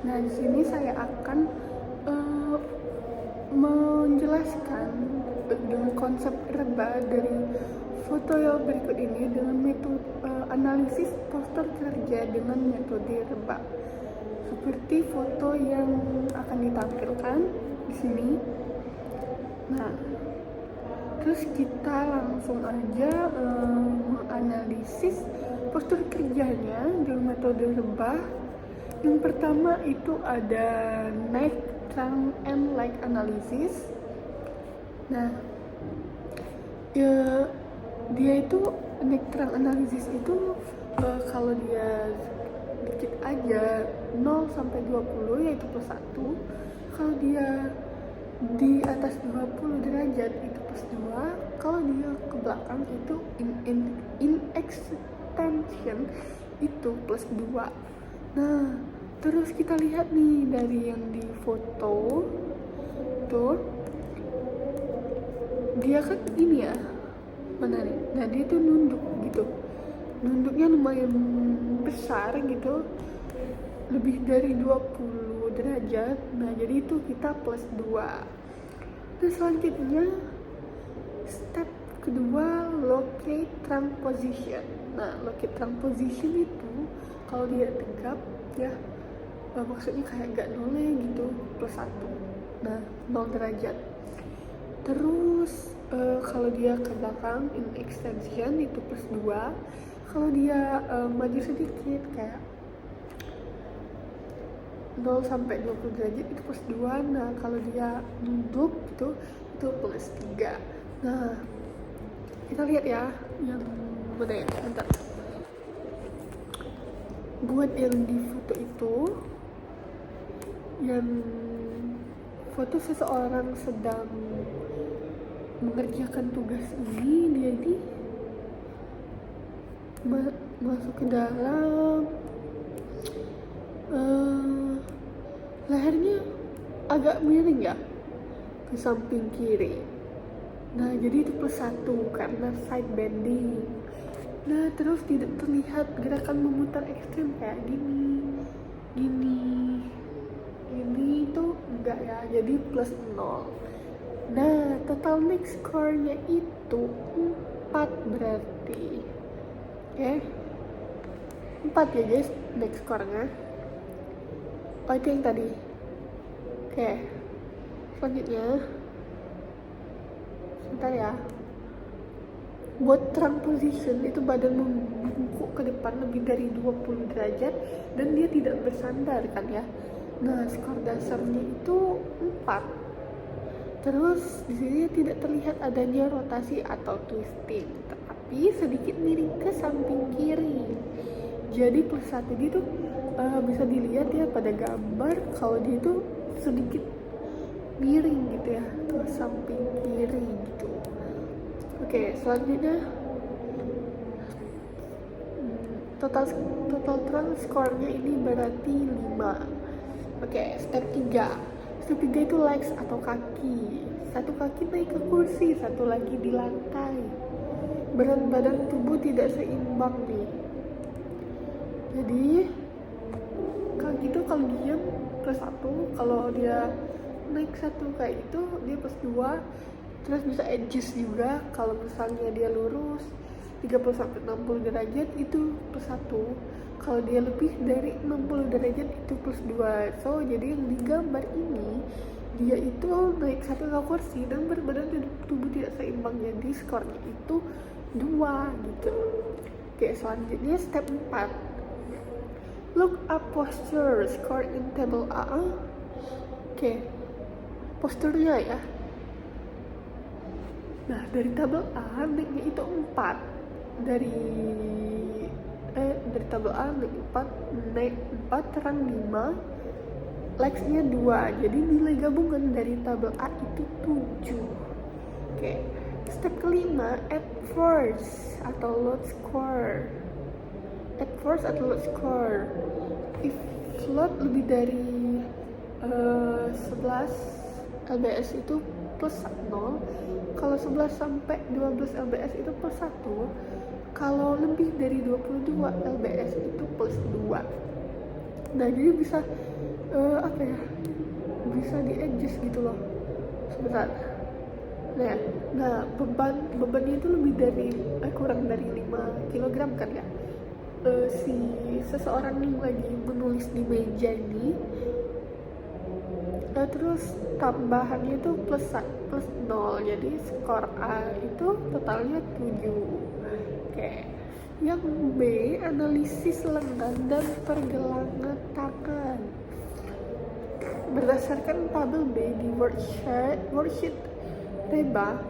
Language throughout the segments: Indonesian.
Nah, di sini saya akan menjelaskan dengan konsep rebah dari foto yang berikut ini dengan metode analisis poster kerja dengan metode rebah. Seperti foto yang akan ditampilkan di sini. Nah, terus kita langsung aja menganalisis postur kerjanya dengan metode rebah. Yang pertama itu ada neck, trunk, and leg analysis. Nah, ya, dia itu neck trunk analysis itu kalau dia dikit aja 0 sampai 20 yaitu plus 1. Kalau dia di atas 20 derajat itu plus 2. Kalau dia ke belakang itu in extension itu plus 2. Nah, terus kita lihat nih dari yang di foto tuh, dia kan ini ya, mana nih? Nah, dia tuh nunduk gitu. Nunduknya lumayan besar gitu, lebih dari 20 derajat. Nah, jadi itu kita plus 2. Terus selanjutnya step kedua, locate trunk position. Nah, locate trunk position itu kalau dia tegap ya, maksudnya kayak gak noleh gitu, plus 1. Nah, 0 derajat. Terus kalau dia ke belakang in extension itu plus 2. Kalau dia maju sedikit kayak 0 sampai 20 derajat itu plus 2. Nah, kalau dia nunduk gitu itu plus 3. Nah, kita lihat ya yang mana ya, bentar. Buat yang di foto itu, yang foto seseorang sedang mengerjakan tugas ini, dia ini masuk ke dalam, lehernya agak miring ya ke samping kiri. Nah, jadi itu plus 1 karena side bending. Nah, terus tidak terlihat gerakan memutar ekstrim kayak gini itu enggak ya, jadi plus 0. Nah, total neck score-nya itu 4 berarti. Oke, 4 ya guys neck score-nya. Oh, itu yang tadi. Oke, selanjutnya sebentar ya. Buat trunk position itu badan membungkuk ke depan lebih dari 20 derajat dan dia tidak bersandar kan ya. Nah, skor dasarnya itu 4. Terus di sini tidak terlihat adanya rotasi atau twisting, tapi sedikit miring ke samping kiri. Jadi plus 1 dia tuh bisa dilihat ya pada gambar kalau dia tuh sedikit miring gitu ya ke samping kiri gitu. Oke, selanjutnya total trunk score-nya ini berarti 5. Oke, step 3. Step 3 itu legs atau kaki. Satu kaki naik ke kursi, satu lagi di lantai. Berat badan tubuh tidak seimbang nih. Jadi kaki itu kalau diam plus 1, kalau dia naik satu kayak itu dia plus 2. Terus bisa adjust juga, kalau misalnya dia lurus 30-60 derajat itu plus 1. Kalau dia lebih dari 60 derajat itu plus 2. So, jadi yang di gambar ini dia itu naik satu ke kursi dan berbadan tubuh tidak seimbang, jadi skornya itu 2 gitu. Oke, selanjutnya step 4. Look up posture, score in table A. Oke, posturnya ya. Nah, dari tabel A naiknya itu 4. Dari tabel A naik 4, terang 5, legs-nya 2. Jadi nilai gabungan dari tabel A itu 7. Oke. Step kelima, add force atau load score. Add force atau load score. If load lebih dari 11 lbs itu plus 0. Kalau 11 sampai 12 lbs itu plus 1. Kalau lebih dari 22 lbs itu plus 2. Nah jadi bisa apa ya, bisa di adjust gitu loh. Sebentar. Nah, bebannya itu lebih dari kurang dari 5 kilogram kan ya. Si seseorang yang lagi menulis di meja ini, terus tambahannya itu plus 0, jadi skor A itu totalnya 7. Oke. Yang B, analisis lengan dan pergelangan tangan. Berdasarkan tabel B di worksheet Reba,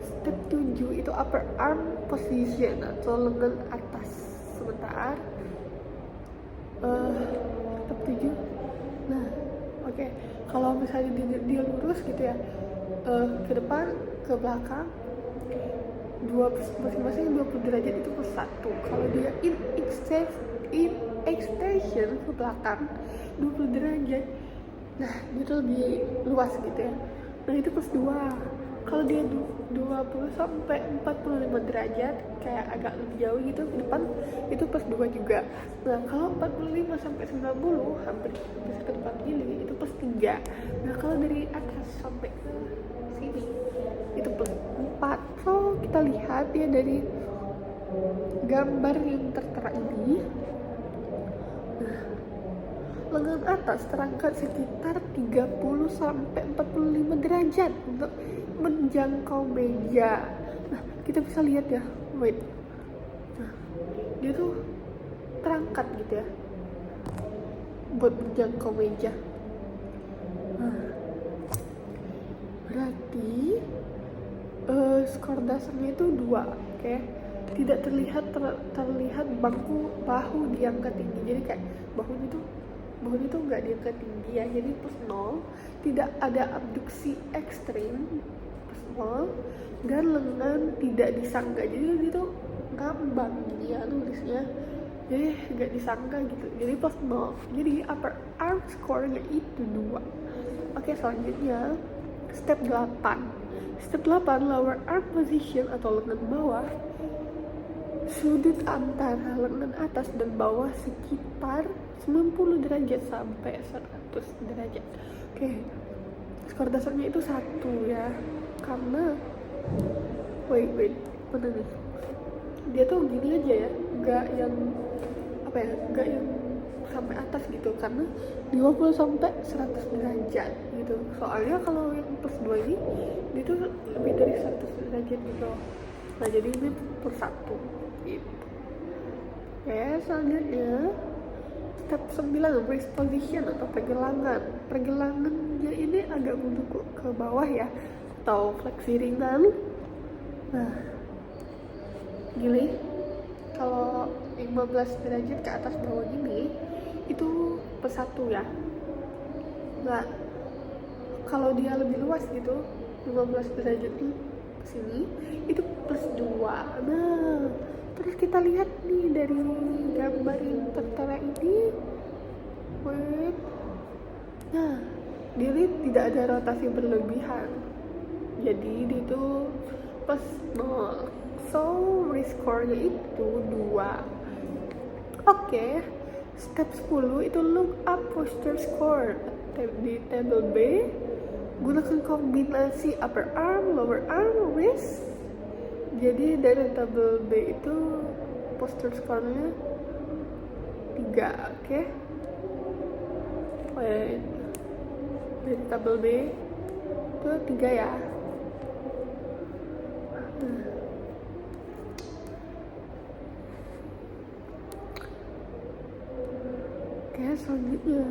step 7 itu upper arm position atau lengan atas. Sebentar. Step 7. Nah, oke. Kalau misalnya dia lurus gitu ya, ke depan, ke belakang, masing-masing 20 derajat itu plus 1. Kalau dia in extension ke belakang 20 derajat, nah itu lebih luas gitu ya. Nah itu plus 2. Kalau dia 20 sampai 45 derajat kayak agak lebih jauh gitu ke depan, itu plus 2 juga. Nah kalau 45 sampai 90 hampir bisa ke depan gini, itu plus 3. Nah kalau dari atas sampai ke sini itu plus 4. So kita lihat ya dari gambar yang tertera ini, lengan atas terangkat sekitar 30 sampai 45 derajat untuk menjangkau meja. Nah, kita bisa lihat ya, wait. Nah, dia tuh terangkat gitu ya buat menjangkau meja. Nah, berarti skor dasarnya itu 2, oke. Tidak terlihat bahu diangkat tinggi. Jadi kayak bahunya tuh nggak diangkat tinggi ya, jadi plus 0. Tidak ada abduksi ekstrim, plus 0. Dan lengan tidak disangga, jadi itu ngambang gini ya nulisnya, jadi nggak disangga gitu, jadi plus 0. Jadi upper arm score-nya itu 2. Oke, selanjutnya step 8. Step 8, lower arm position atau lengan bawah. Sudut antara lengan atas dan bawah sekitar 90 derajat sampai 100 derajat. Oke. Skor dasarnya itu 1 ya. Karena wait, mana nih? Dia tuh gini aja ya, enggak yang sampai atas gitu, karena 50 sampai 100 derajat gitu. Soalnya kalau yang plus 2 ini dia tuh lebih dari 100 derajat gitu. Nah jadi ini per 1 gitu. Oke, selanjutnya step 9, wrist position atau pergelangannya ini agak menunduk ke bawah ya, atau fleksi ringan. Nah gini, kalau 15 derajat ke atas bawah gini itu plus 1 ya. Nah kalau dia lebih luas gitu, 15 derajat di sini itu plus 2. Nah terus kita lihat nih dari gambar yang tertera ini, wait. Nah dia tidak ada rotasi berlebihan, jadi itu plus 0. So risk score-nya itu 2. Oke. Step 10 itu look up posture score. Di table B, gunakan kombinasi upper arm, lower arm, wrist. Jadi dari table B itu posture score-nya 3, oke? Wait. Dari table B itu 3 ya. Oke, selanjutnya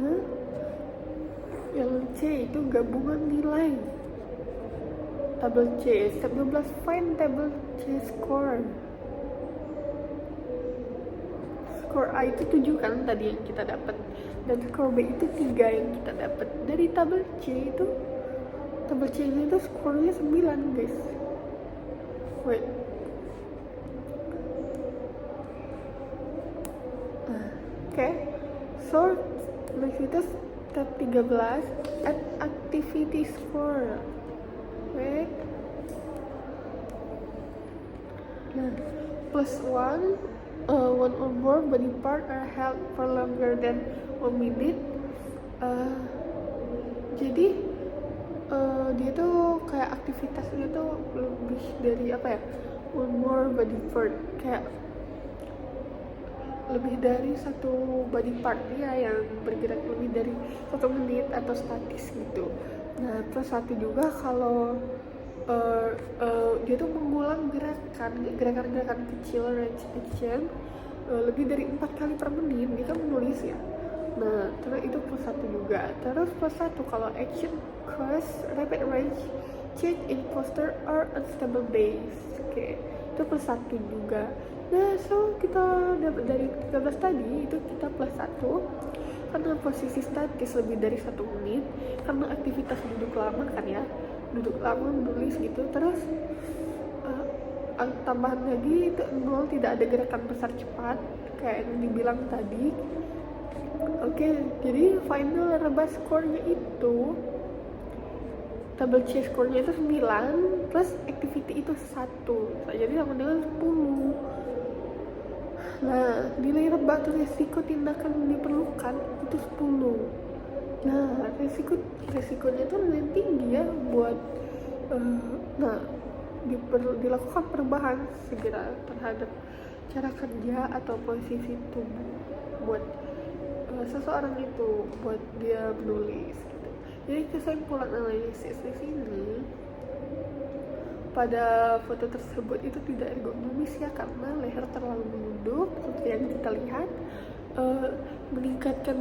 yang C itu gabungan nilai. Tabel C, step 12, find table C score. Skor A itu 7 kan tadi yang kita dapat, dan skor B itu 3 yang kita dapat. Dari tabel C itu, tabel C ini itu skornya 9 guys. Wait. Oke. So next itu step 13, add activity score. Wait. Nah, plus 1, one or more body part are held for longer than 1 menit. Jadi dia tuh kayak aktivitasnya tuh lebih dari apa ya, one more body part, kayak lebih dari satu body part dia yang bergerak lebih dari 1 menit atau statis gitu. Nah terus satu juga kalau dia tuh mengulang gerakan kecil, range action lebih dari 4 kali per menit. Dia kan menulis ya. Nah terus itu plus satu juga. Terus plus satu kalau action cross rapid range change in posture or unstable base. Oke, itu plus satu juga. Nah so kita dapat dari 13 tadi itu kita plus satu karena posisi statis lebih dari 1 menit, karena aktivitas duduk lama kan ya, duduk lama menulis gitu. Terus tambahan lagi itu 0, tidak ada gerakan besar cepat kayak yang dibilang tadi. Oke, jadi final rebus score-nya itu double check score-nya itu 9 plus activity itu 1, jadi sama dengan 10. Nah, nilai rebah atau resiko tindakan yang diperlukan itu 10. Nah, resikonya itu lebih tinggi ya buat dilakukan perubahan segera terhadap cara kerja atau posisi tubuh buat seseorang itu, buat dia menulis gitu. Jadi kesimpulan analisis di sini, pada foto tersebut itu tidak ergonomis ya, karena leher terlalu menunduk seperti yang kita lihat, meningkatkan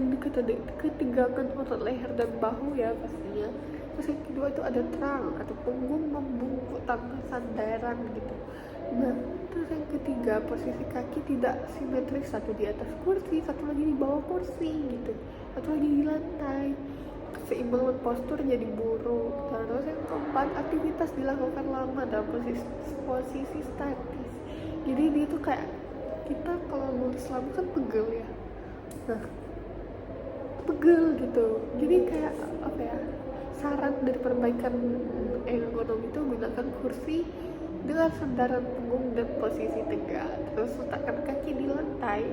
ketegangan otot leher dan bahu ya pastinya. Terus yang kedua itu ada terang atau punggung membungkuk tanpa sandaran gitu. Nah terus yang ketiga, posisi kaki tidak simetris, satu di atas kursi, satu lagi di bawah kursi gitu, satu lagi di lantai. Keseimbangan postur jadi buruk. Terus yang keempat, aktivitas dilakukan lama dalam posisi statis. Jadi dia tuh kayak, kita kalau nulis lama kan pegel ya, nah pegel gitu. Jadi kayak apa ya, saran dari perbaikan ergonomi itu gunakan kursi dengan sandaran punggung dan posisi tegak, terus letakkan kaki di lantai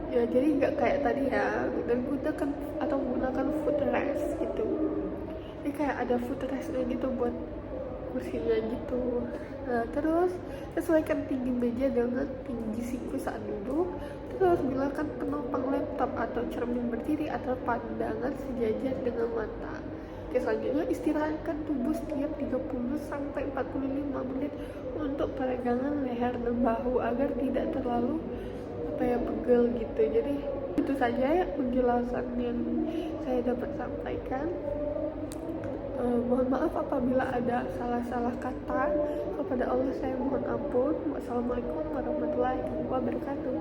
ya, jadi nggak kayak tadi ya, dan gunakan footrest gitu. Ini kayak ada footrestnya gitu buat kursinya gitu. Nah terus sesuaikan tinggi meja dengan tinggi siku saat duduk. Terus gunakan penopang laptop atau cermin berdiri atau pandangan sejajar dengan mata. Oke, selanjutnya istirahatkan tubuh setiap 30 sampai 45 menit untuk peregangan leher dan bahu agar tidak terlalu pegel gitu. Jadi itu saja ya penjelasan yang saya dapat sampaikan. Mohon maaf apabila ada salah-salah kata. Kepada Allah saya mohon ampun. Wassalamualaikum warahmatullahi wabarakatuh.